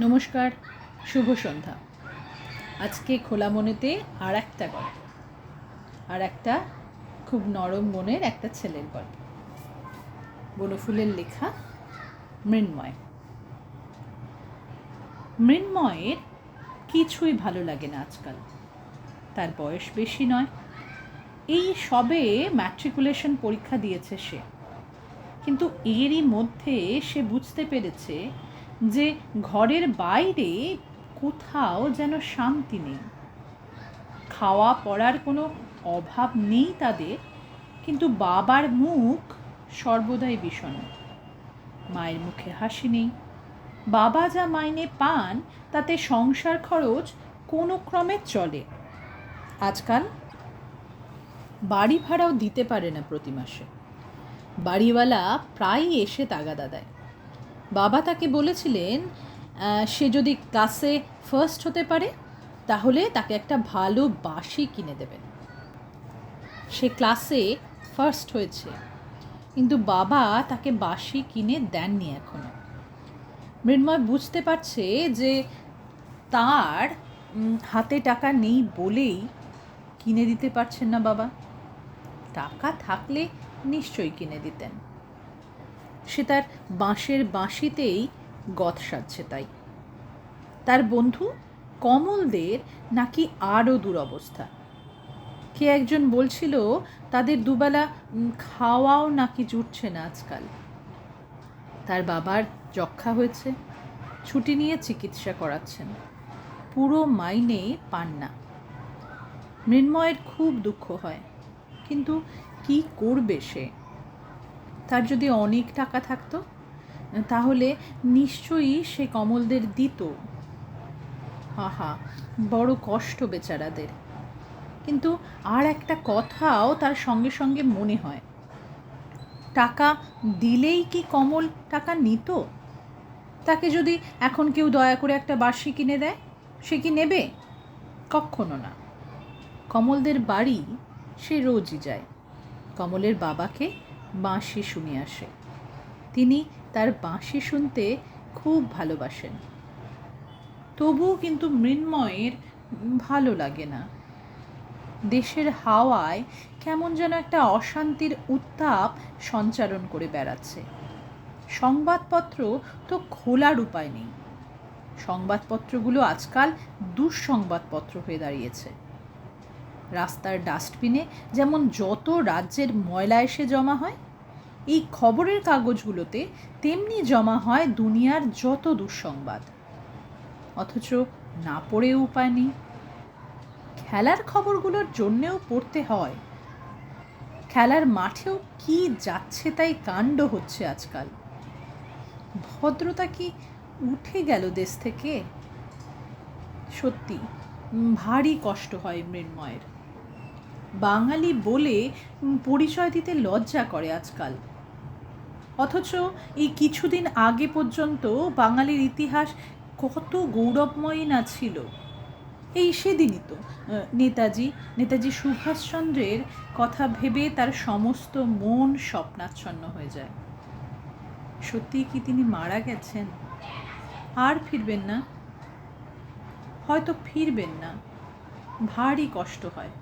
নমস্কার, শুভ সন্ধ্যা। আজকে খোলা মনেতে আর একটা গল্প, আর একটা খুব নরম মনের একটা ছেলের গল্প। বনফুলের লেখা, মৃন্ময়। মৃন্ময়ের কিছুই ভালো লাগে না আজকাল। তার বয়স বেশি নয়, এই সবে ম্যাট্রিকুলেশন পরীক্ষা দিয়েছে সে। কিন্তু এরই মধ্যে সে বুঝতে পেরেছে যে ঘরের বাইরে কোথাও যেন শান্তি নেই। খাওয়া পড়ার কোনো অভাব নেই তাদের, কিন্তু বাবার মুখ সর্বদাই বিষণ্ণ। মায়ের মুখে হাসি নেই। বাবা যা মাইনে পান তাতে সংসার খরচ কোনো ক্রমে চলে। আজকাল বাড়ি ভাড়াও দিতে পারে না প্রতি মাসে। বাড়িওয়ালা প্রায়ই এসে তাগাদা দেয়। বাবা তাকে বলেছিলেন সে যদি ক্লাসে ফার্স্ট হতে পারে তাহলে তাকে একটা ভালো বাঁশি কিনে দেবেন। সে ক্লাসে ফার্স্ট হয়েছে, কিন্তু বাবা তাকে বাঁশি কিনে দেননি এখনো। মৃন্ময় বুঝতে পারছে যে তার হাতে টাকা নেই বলেই কিনে দিতে পারছেন না বাবা। টাকা থাকলে নিশ্চয়ই কিনে দিতেন। সে তার বাঁশের বাঁশিতেই গত সাজছে। তাই তার বন্ধু কমলদের নাকি আরও দুরবস্থা। কে একজন বলছিল তাদের দুবেলা খাওয়াও নাকি জুটছে না আজকাল। তার বাবার যক্ষা হয়েছে, ছুটি নিয়ে চিকিৎসা করাচ্ছেন, পুরো মাইনে পান না। মৃন্ময়ের খুব দুঃখ হয়, কিন্তু কি করবে সে? তার যদি অনেক টাকা থাকতো তাহলে নিশ্চয়ই সে কমলদের দিত। হাহা, বড় কষ্ট বেচারাদের। কিন্তু আর একটা কথাও তার সঙ্গে সঙ্গে মনে হয়, টাকা দিলেই কি কমল টাকা নিত? তাকে যদি এখন কেউ দয়া করে একটা বাঁশি কিনে দেয়, সে কি নেবে? কখনো না। কমলদের বাড়ি সে রোজই যায়। কমলের বাবাকে বাঁশি শুনিয়ে আসে। তিনি তার বাঁশি শুনতে খুব ভালোবাসেন। তবুও কিন্তু মৃন্ময়ের ভালো লাগে না। দেশের হাওয়ায় কেমন যেন একটা অশান্তির উত্তাপ সঞ্চারণ করে বেড়াচ্ছে। সংবাদপত্র তো খোলার উপায় নেই। সংবাদপত্রগুলো আজকাল দুঃসংবাদপত্র হয়ে দাঁড়িয়েছে। রাস্তার ডাস্টবিনে যেমন যত রাজ্যের ময়লা এসে জমা হয়, এই খবরের কাগজগুলোতে তেমনি জমা হয় দুনিয়ার যত দুঃসংবাদ। অথচ না পড়েও উপায় নেই। খেলার খবরগুলোর জন্যেও পড়তে হয়। খেলার মাঠেও কি যাচ্ছে তাই কাণ্ড হচ্ছে আজকাল। ভদ্রতা কি উঠে গেল দেশ থেকে? সত্যি ভারী কষ্ট হয় মৃন্ময়ের। বাঙালি বলে পরিচয় দিতে লজ্জা করে আজকাল। অথচ এই কিছুদিন আগে পর্যন্ত বাঙালির ইতিহাস কত গৌরবময়ী না ছিল। এই সেদিনই তো নেতাজি সুভাষচন্দ্রের কথা ভেবে তার সমস্ত মন স্বপ্নাচ্ছন্ন হয়ে যায়। সত্যিই কি তিনি মারা গেছেন? আর ফিরবেন না? হয়তো ফিরবেন না। ভারী কষ্ট হয়।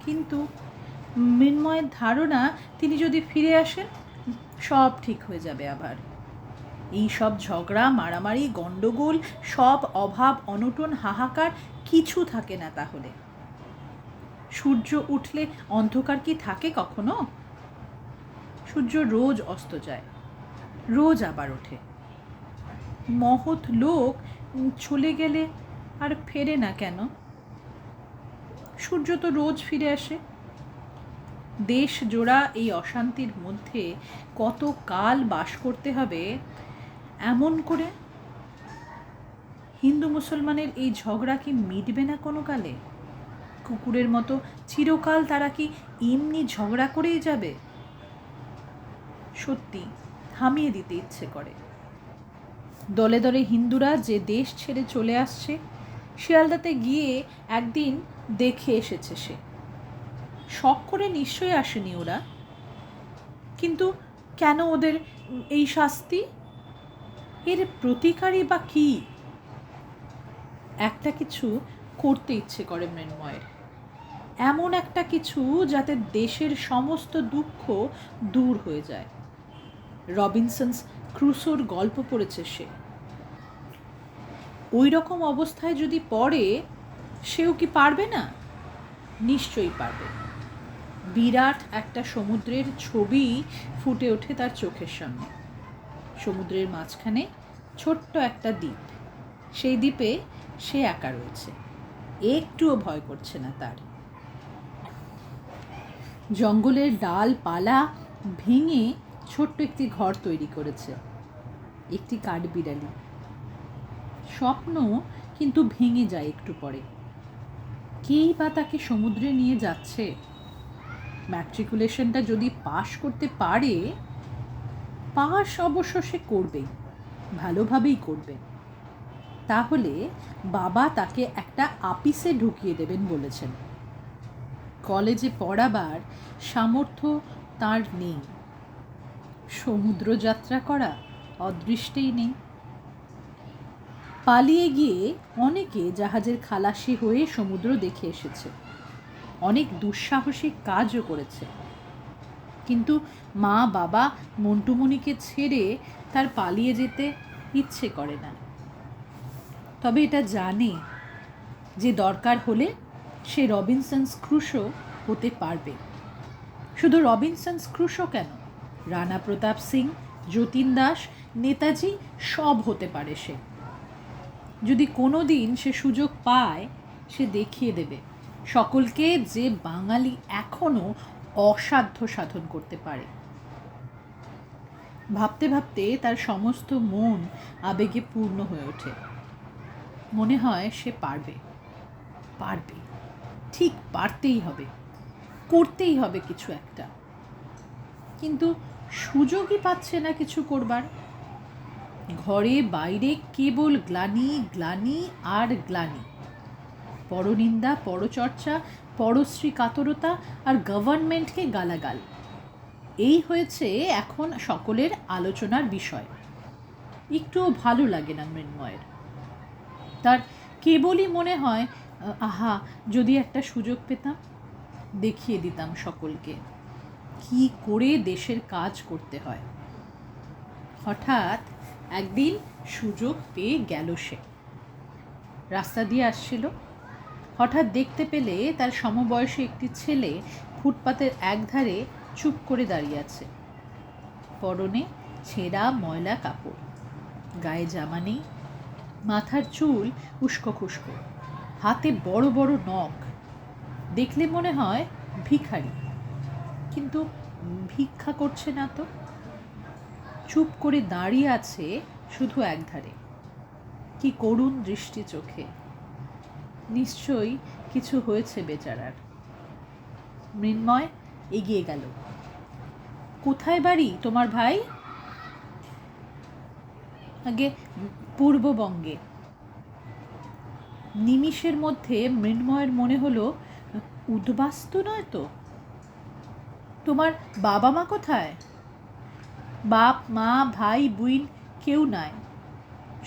কিন্তু মৃন্ময়ের ধারণা তিনি যদি ফিরে আসেন সব ঠিক হয়ে যাবে আবার। এই সব ঝগড়া, মারামারি, গণ্ডগোল, সব অভাব, অনটন, হাহাকার কিছু থাকে না তাহলে। সূর্য উঠলে অন্ধকার কি থাকে কখনো? সূর্য রোজ অস্ত যায়, রোজ আবার ওঠে। মহৎ লোক চলে গেলে আর ফেরে না কেন? সূর্য তো রোজ ফিরে আসে। দেশ জোড়া এই অশান্তির মধ্যে কত কাল বাস করতে হবে এমন করে? হিন্দু মুসলমানের এই ঝগড়া কি মিটবে না কোনো কালে? কুকুরের মতো চিরকাল তারা কি এমনি ঝগড়া করেই যাবে? সত্যি থামিয়ে দিতে ইচ্ছে করে। দলে দলে হিন্দুরা যে দেশ ছেড়ে চলে আসছে, শিয়ালদাতে গিয়ে একদিন দেখে এসেছে সে। শখ করে নিশ্চয়ই আসেনি ওরা, কিন্তু কেন ওদের এই শাস্তি? এর প্রতিকারই বা কী? একটা কিছু করতে ইচ্ছে করে মৃন্ময়ের, এমন একটা কিছু যাতে দেশের সমস্ত দুঃখ দূর হয়ে যায়। রবিনসন্স ক্রুসোর গল্প পড়েছে সে। ওই রকম অবস্থায় যদি পড়ে, সেও কি পারবে না? নিশ্চয়ই পারবে। বিরাট একটা সমুদ্রের ছবি ফুটে ওঠে তার চোখের সামনে। সমুদ্রের মাঝখানে ছোট্ট একটা দ্বীপ। সেই দ্বীপে সে একা রয়েছে, একটুও ভয় করছে না তার। জঙ্গলের ডালপালা ভেঙে ছোট্ট একটি ঘর তৈরি করেছে একটি কাঠবিড়ালি। স্বপ্ন কিন্তু ভেঙে যায় একটু পরে। কেই বা তাকে সমুদ্রে নিয়ে যাচ্ছে? ম্যাট্রিকুলেশনটা যদি পাশ করতে পারে, পাশ অবশ্য সে করবেই, ভালোভাবেই করবে, তাহলে বাবা তাকে একটা আপিসে ঢুকিয়ে দেবেন বলেছেন। কলেজে পড়াবার সামর্থ্য তার নেই, সমুদ্র যাত্রা করা অদৃষ্টেই নেই। পালিয়ে গিয়ে অনেকে জাহাজের খালাসি হয়ে সমুদ্র দেখে এসেছে, অনেক দুঃসাহসিক কাজও করেছে, কিন্তু মা বাবা মন্টুমণিকে ছেড়ে তার পালিয়ে যেতে ইচ্ছে করে না। তবে এটা জানে যে দরকার হলে সে রবিনসন্স ক্রুশো হতে পারবে। শুধু রবিনসন্স ক্রুশো কেন, রানা প্রতাপ সিং, যতীন দাস, নেতাজি সব হতে পারে সে। যদি কোনো দিন সে সুযোগ পায়, সে দেখিয়ে দেবে সকলকে যে বাঙালি এখনও অসাধ্য সাধন করতে পারে। ভাবতে ভাবতে তার সমস্ত মন আবেগে পূর্ণ হয়ে ওঠে। মনে হয় সে পারবে, পারবে, ঠিক পারতেই হবে, করতেই হবে কিছু একটা। কিন্তু সুযোগই পাচ্ছে না কিছু করবার। ঘরে বাইরে কেবল গ্লানি, গ্লানি আর গ্লানি। পরনিন্দা, পরচর্চা, পরশ্রী কাতরতা আর গভর্নমেন্টকে গালাগাল, এই হয়েছে এখন সকলের আলোচনার বিষয়। একটুও ভালো লাগে না মৃন্ময়ের। তার কেবলই মনে হয়, আহা, যদি একটা সুযোগ পেতাম, দেখিয়ে দিতাম সকলকে কি করে দেশের কাজ করতে হয়। হঠাৎ একদিন সুযোগ পেয়ে গেল সে। রাস্তা দিয়ে আসছিল, হঠাৎ দেখতে পেলে তার সমবয়সী একটি ছেলে ফুটপাতের একধারে চুপ করে দাঁড়িয়ে আছে। পরনে ছেঁড়া ময়লা কাপড়, গায়ে জামা নেই, মাথার চুল উস্কো খুস্কো, হাতে বড় বড় নখ। দেখলে মনে হয় ভিখারি, কিন্তু ভিক্ষা করছে না তো। চুপ করে দাঁড়িয়ে আছে শুধু একধারে, কি করুণ দৃষ্টি চোখে। নিশ্চয়ই কিছু হয়েছে বেচারার। মৃন্ময় এগিয়ে গেল। কোথায় বাড়ি তোমার ভাই? আগে পূর্ববঙ্গে। নিমিষের মধ্যে মৃন্ময়ের মনে হলো, উদ্বাস্তু নয় তো? তোমার বাবা মা কোথায়? বাপ মা ভাই বুইন কেউ নাই,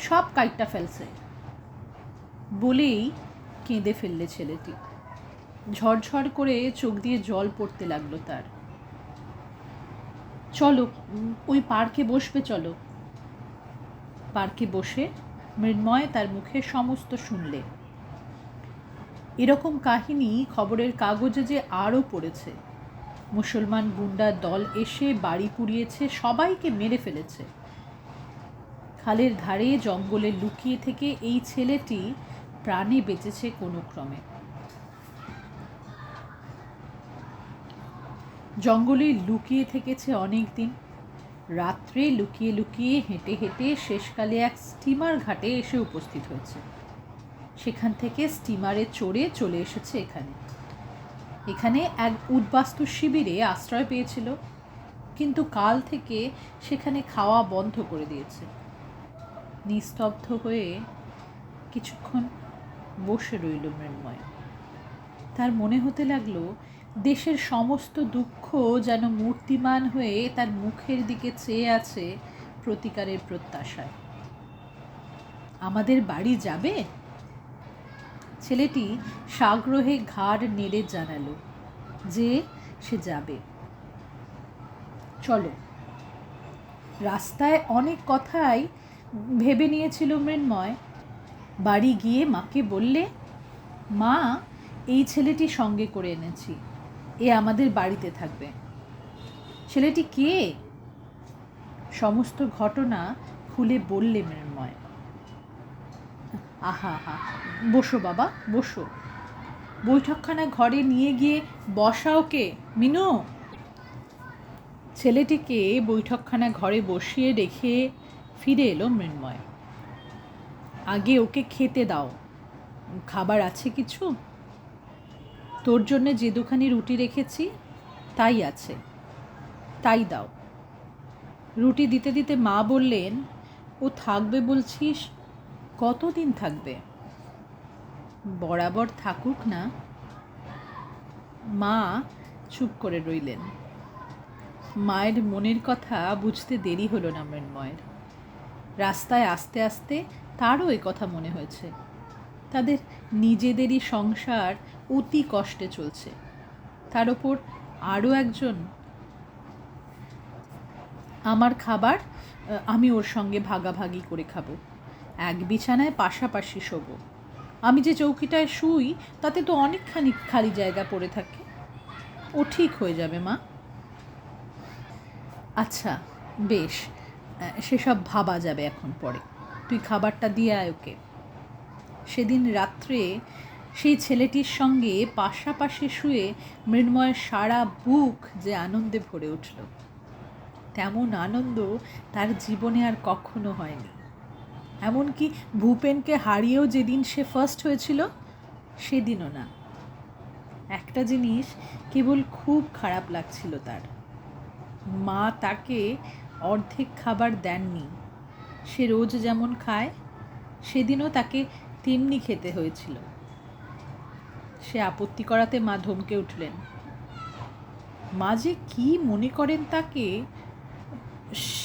সব কাইটটা ফেলছে বলেই কেঁদে ফেললে ছেলেটি। ঝরঝর করে চোখ দিয়ে জল পড়তে লাগলো তার। চলো, ওই পার্কে বসবে, চলো। পার্কে বসে মৃন্ময় তার মুখে সমস্ত শুনলে। এরকম কাহিনী খবরের কাগজে যে আরও পড়েছে। মুসলমান গুন্ডার দল এসে বাড়ি পুড়িয়েছে, সবাইকে মেরে ফেলেছে। খালের ধারে জঙ্গলে লুকিয়ে থেকে এই ছেলেটি প্রাণে বেঁচেছে কোনো ক্রমে। জঙ্গলে লুকিয়ে থেকেছে অনেক দিন। রাত্রে লুকিয়ে লুকিয়ে হেঁটে হেঁটে শেষকালে এক স্টিমার ঘাটে এসে উপস্থিত হয়েছে। সেখান থেকে স্টিমারে চড়ে চলে এসেছে এখানে। এখানে এক উদ্বাস্তু শিবিরে আশ্রয় পেয়েছিল, কিন্তু কাল থেকে সেখানে খাওয়া বন্ধ করে দিয়েছে। নিস্তব্ধ হয়ে কিছুক্ষণ বসে রইল মৃন্ময়। তার মনে হতে লাগলো দেশের সমস্ত দুঃখ যেন মূর্তিমান হয়ে তার মুখের দিকে চেয়ে আছে প্রতিকারের প্রত্যাশায়। আমাদের বাড়ি যাবে? ছেলেটি সাগ্রহে ঘাড় নেড়ে জানালো যে সে যাবে। চলো। রাস্তায় অনেক কথাই ভেবে নিয়েছিল মৃন্ময়। বাড়ি গিয়ে মাকে বললে, মা, এই ছেলেটি সঙ্গে করে এনেছি, এ আমাদের বাড়িতে থাকবে। ছেলেটি কে? সমস্ত ঘটনা খুলে বললে মৃন্ময়। আহা হা, বসো বাবা, বসো। বৈঠকখানা ঘরে নিয়ে গিয়ে বসা ওকে, মিনু। ছেলেটিকে বৈঠকখানা ঘরে বসিয়ে রেখে ফিরে এলো মৃন্ময়। আগে ওকে খেতে দাও। খাবার আছে কিছু? তোর জন্যে যে দুখানি রুটি রেখেছি তাই আছে, তাই দাও। রুটি দিতে দিতে মা বললেন, ও থাকবে বলছিস, কতদিন থাকবে? বরাবর থাকুক না। মা চুপ করে রইলেন। মায়ের মনের কথা বুঝতে দেরি হলো না মৃন্ময়ের। রাস্তায় আস্তে আস্তে তারও এ কথা মনে হয়েছে। তাদের নিজেদেরই সংসার অতি কষ্টে চলছে, তার ওপর আরও একজন। আমার খাবার আমি ওর সঙ্গে ভাগাভাগি করে খাবো, এক বিছানায় পাশাপাশি শোবো। আমি যে চৌকিটায় শুই তাতে তো অনেকখানি খালি জায়গা পড়ে থাকে। ও ঠিক হয়ে যাবে মা। আচ্ছা বেশ, সেসব ভাবা যাবে এখন পরে। তুই খাবারটা দিয়ে আয় ওকে। সেদিন রাত্রে সেই ছেলেটির সঙ্গে পাশাপাশি শুয়ে মৃন্ময়ের সারা বুক যে আনন্দে ভরে উঠল, তেমন আনন্দ তার জীবনে আর কখনো হয়নি। এমনকি ভূপেনকে হারিয়েও যেদিন সে ফার্স্ট হয়েছিল সেদিনও না। একটা জিনিস কেবল খুব খারাপ লাগছিল তার, মা তাকে অর্ধেক খাবার দেননি। সে রোজ যেমন খায় সেদিনও তাকে তেমনি খেতে হয়েছিল। সে আপত্তি করাতে মা ধমকে উঠলেন। মা যে কি মনে করেন তাকে,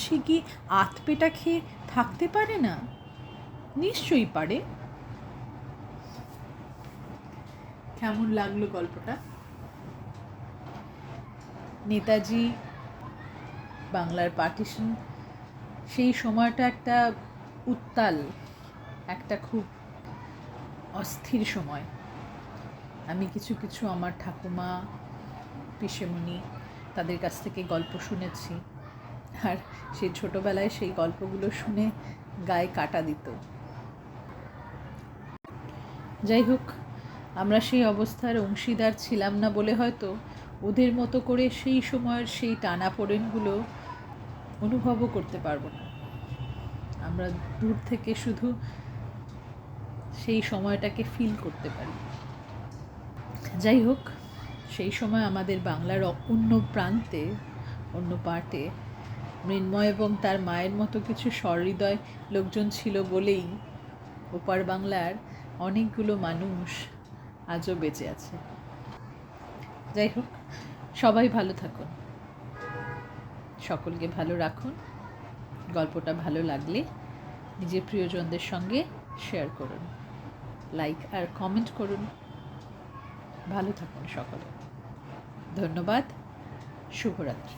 সে কি আতপেটা খেয়ে থাকতে পারে না? নিশ্চয়ই পারে। কেমন লাগলো গল্পটা? নেতাজি, বাংলার পার্টিশন, সেই সময়টা একটা উত্তাল, একটা খুব অস্থির সময়। আমি কিছু কিছু আমার ঠাকুমা, পিসেমণি, তাদের কাছ থেকে গল্প শুনেছি, আর সেই ছোটোবেলায় সেই গল্পগুলো শুনে গায়ে কাটা দিত। যাই হোক, আমরা সেই অবস্থার অংশীদার ছিলাম না বলে হয়তো ওদের মতো করে সেই সময়ের সেই টানাপোড়েনগুলো অনুভবও করতে পারবো না। আমরা দূর থেকে শুধু সেই সময়টাকে ফিল করতে পারি। যাই হোক, সেই সময় আমাদের বাংলার অন্য প্রান্তে, অন্য পার্টে মৃন্ময় এবং তার মায়ের মতো কিছু সহৃদয় লোকজন ছিল বলেই ওপার বাংলার অনেকগুলো মানুষ আজও বেঁচে আছে। যাই হোক, সবাই ভালো থাকুন, সকলকে ভালো রাখুন। গল্পটা ভালো লাগলে নিজের প্রিয়জনদের সঙ্গে শেয়ার করুন, লাইক আর কমেন্ট করুন। ভালো থাকুন সকলে। ধন্যবাদ। শুভরাত্রি।